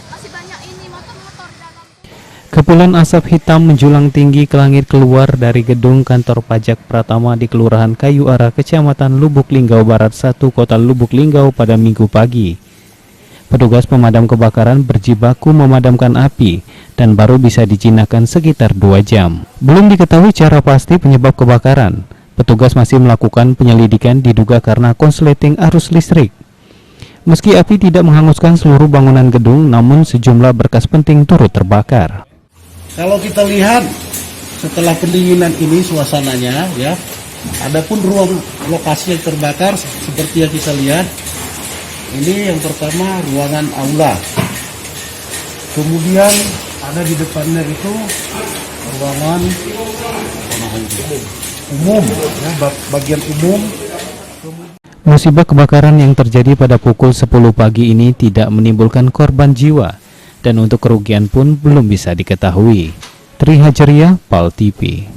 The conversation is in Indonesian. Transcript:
masih banyak ini motor-motor dalam. Kepulan asap hitam menjulang tinggi ke langit keluar dari gedung kantor pajak Pratama di Kelurahan Kayu Ara, Kecamatan Lubuk Linggau Barat 1, Kota Lubuk Linggau pada Minggu pagi. Petugas pemadam kebakaran berjibaku memadamkan api dan baru bisa dijinakkan sekitar 2 jam. Belum diketahui cara pasti penyebab kebakaran. Petugas masih melakukan penyelidikan diduga karena konsleting arus listrik. Meski api tidak menghanguskan seluruh bangunan gedung, namun sejumlah berkas penting turut terbakar. Kalau kita lihat setelah pendinginan ini suasananya ya, adapun ruang lokasi yang terbakar seperti yang kita lihat, ini yang pertama ruangan aula, kemudian ada di depannya itu ruangan umum, ya, bagian umum. Musibah kebakaran yang terjadi pada pukul 10 pagi ini tidak menimbulkan korban jiwa dan untuk kerugian pun belum bisa diketahui. Tri Hajriah, PAL TV.